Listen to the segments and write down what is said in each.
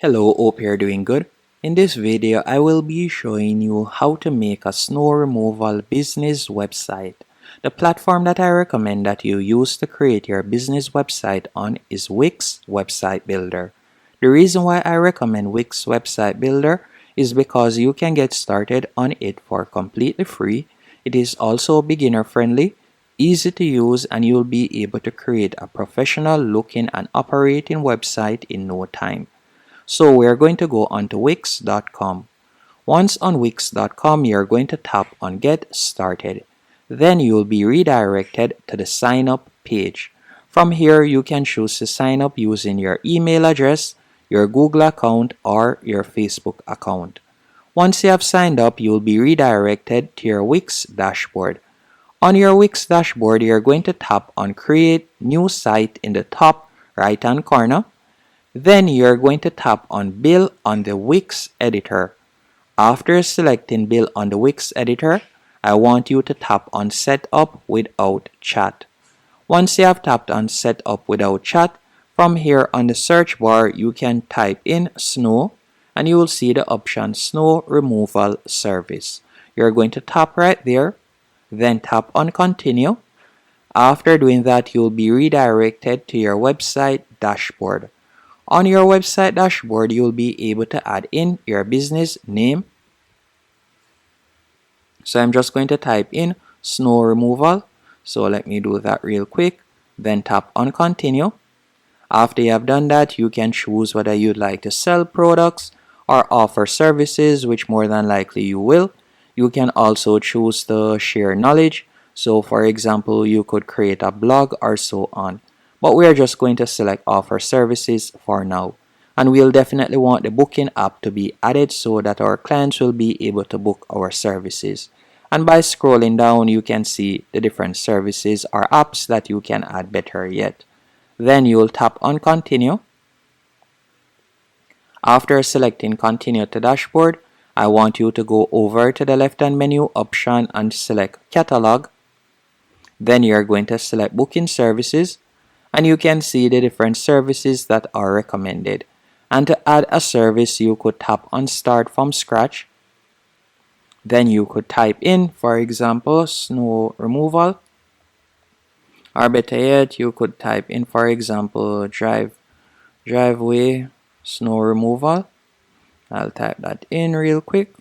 Hello, hope you're doing good. In this video, I will be showing you how to make a snow removal business website. The platform that I recommend that you use to create your business website on is Wix Website Builder. The reason why I recommend Wix Website Builder is because you can get started on it for completely free. It is also beginner friendly, easy to use, and you'll be able to create a professional looking and operating website in no time. So we're going to go onto Wix.com. Once on Wix.com, you're going to tap on Get Started. Then you'll be redirected to the sign up page. From here, you can choose to sign up using your email address, your Google account, or your Facebook account. Once you have signed up, you'll be redirected to your Wix dashboard. On your Wix dashboard, you're going to tap on Create New Site in the top right hand corner. Then you're going to tap on Build on the Wix editor. After selecting Build on the Wix editor, I want you to tap on Set Up Without Chat. Once you have tapped on Set Up Without Chat, from here on the search bar you can type in Snow and you will see the option Snow Removal Service. You're going to tap right there, then tap on Continue. After doing that, you'll be redirected to your website dashboard. On your website dashboard, you'll be able to add in your business name. So I'm just going to type in snow removal. So let me do that real quick. Then tap on continue. After you have done that, you can choose whether you'd like to sell products or offer services, which more than likely you will. You can also choose to share knowledge. So for example, you could create a blog or so on. But we are just going to select offer services for now. And we'll definitely want the booking app to be added so that our clients will be able to book our services. And by scrolling down, you can see the different services or apps that you can add better yet. Then you'll tap on continue. After selecting continue to dashboard, I want you to go over to the left hand menu option and select catalog. Then you're going to select booking services. And you can see the different services that are recommended. And to add a service, you could tap on Start from Scratch. Then you could type in, for example, snow removal. Or better yet, you could type in, for example, driveway snow removal. I'll type that in real quick.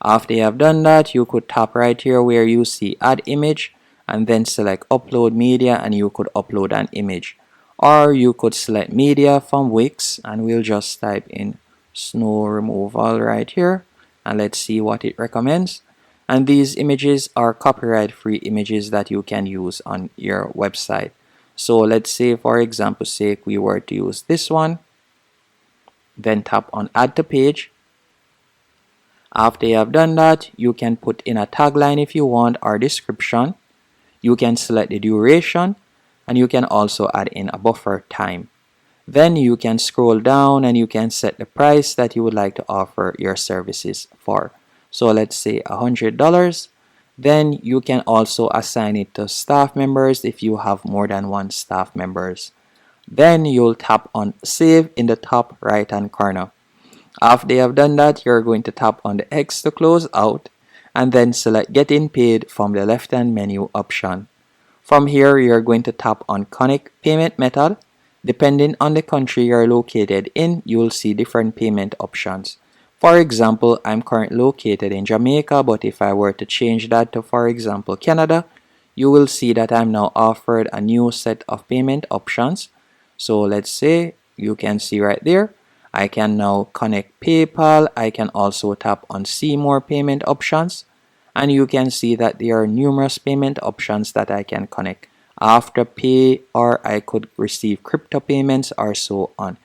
After you have done that, you could tap right here where you see Add Image, and then select upload media and you could upload an image, or you could select media from Wix and we'll just type in snow removal right here and let's see what it recommends. And these images are copyright free images that you can use on your website. So let's say for example sake we were to use this one, then tap on add to page. After you have done that, you can put in a tagline if you want or description. You can select the duration and you can also add in a buffer time. Then you can scroll down and you can set the price that you would like to offer your services for. So let's say $100. Then you can also assign it to staff members if you have more than one staff members. Then you'll tap on save in the top right hand corner. After you have done that, you're going to tap on the X to close out and then select Getting Paid from the left hand menu option. From here, you're going to tap on Connect Payment Method. Depending on the country you're located in, you'll see different payment options. For example, I'm currently located in Jamaica, but if I were to change that to, for example, Canada, you will see that I'm now offered a new set of payment options. So let's say you can see right there, I can now connect PayPal. I can also tap on See More payment options. And you can see that there are numerous payment options that I can connect. Afterpay, or I could receive crypto payments or so on.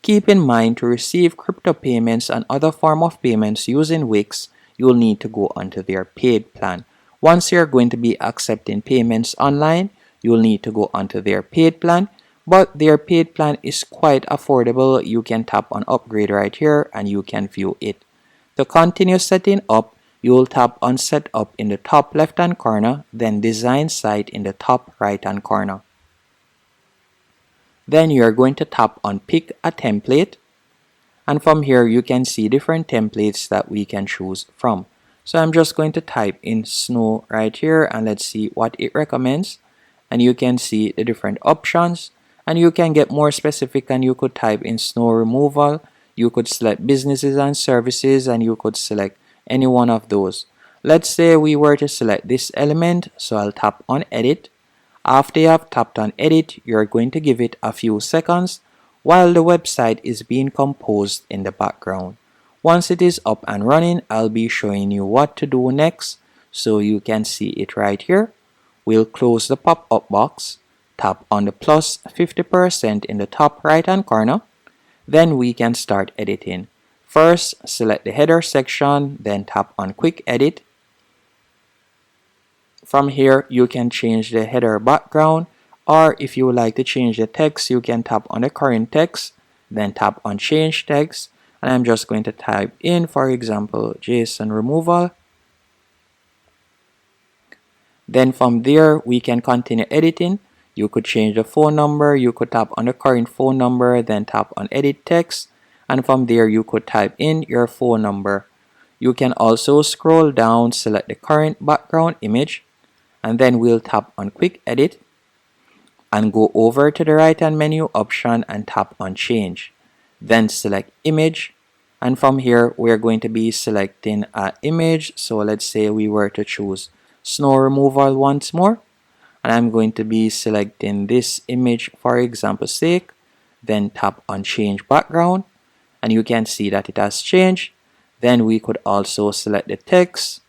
Keep in mind, to receive crypto payments and other form of payments using Wix, you'll need to go onto their paid plan. Once you're going to be accepting payments online, you'll need to go onto their paid plan. But their paid plan is quite affordable. You can tap on upgrade right here and you can view it. To continue setting up, you will tap on set up in the top left hand corner, then design site in the top right hand corner. Then you are going to tap on pick a template. And from here you can see different templates that we can choose from. So I'm just going to type in snow right here and let's see what it recommends. And you can see the different options, and you can get more specific and you could type in snow removal. You could select businesses and services and you could select any one of those. Let's say we were to select this element, so I'll tap on edit. After you have tapped on edit, you're going to give it a few seconds while the website is being composed in the background. Once it is up and running, I'll be showing you what to do next, so you can see it right here. We'll close the pop-up box, tap on the plus 50% in the top right hand corner, then we can start editing. First, select the header section, then tap on quick edit. From here, you can change the header background, or if you would like to change the text, you can tap on the current text, then tap on change text, and I'm just going to type in, for example, JSON removal. Then from there, we can continue editing. You could change the phone number, you could tap on the current phone number, then tap on edit text, and from there you could type in your phone number. You can also scroll down, select the current background image, and then we'll tap on quick edit and go over to the right hand menu option and tap on change. Then select image, and from here we're going to be selecting an image. So let's say we were to choose snow removal once more, and I'm going to be selecting this image for example's sake. Then tap on change background, and you can see that it has changed. Then we could also select the text,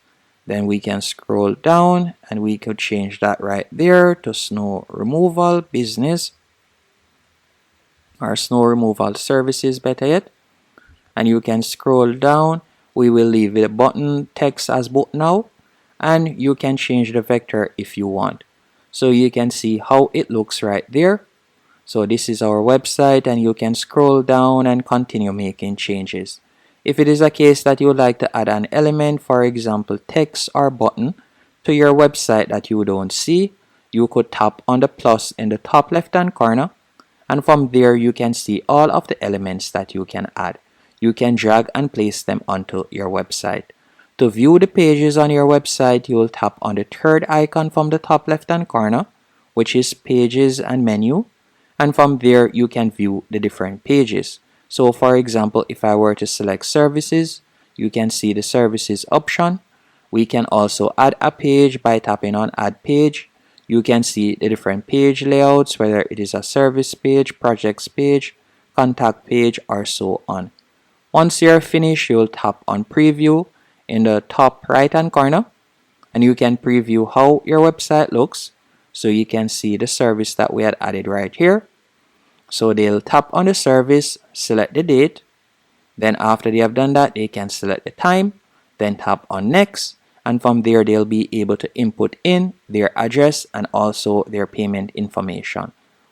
then we can scroll down and we could change that right there to snow removal business or snow removal services, better yet. And you can scroll down. We will leave the button text as button now, and you can change the vector if you want. So you can see how it looks right there. So this is our website, and you can scroll down and continue making changes. If it is a case that you would like to add an element, for example text or button, to your website that you don't see, you could tap on the plus in the top left hand corner, and from there you can see all of the elements that you can add. You can drag and place them onto your website. To view the pages on your website, you will tap on the third icon from the top left hand corner, which is pages and menu, and from there you can view the different pages. So for example, if I were to select services, you can see the services option. We can also add a page by tapping on add page. You can see the different page layouts, whether it is a service page, projects page, contact page, or so on. Once you're finished, you'll tap on preview in the top right hand corner, and you can preview how your website looks. So you can see the service that we had added right here. So they'll tap on the service, select the date, then after they have done that, they can select the time, then tap on next, and from there they'll be able to input in their address and also their payment information.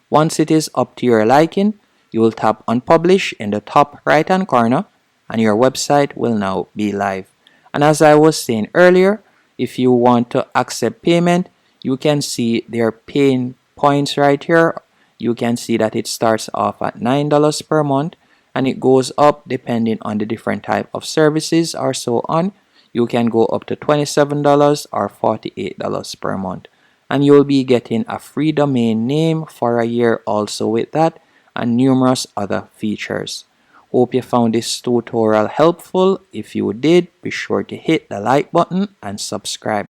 Once it is up to your liking, you will tap on publish in the top right hand corner, and your website will now be live. And as I was saying earlier, if you want to accept payment, you can see their paying points right here. You can see that it starts off at $9 per month, and it goes up depending on the different type of services or so on. You can go up to $27 or $48 per month, and you'll be getting a free domain name for a year also with that, and numerous other features. Hope you found this tutorial helpful. If you did, be sure to hit the like button and subscribe.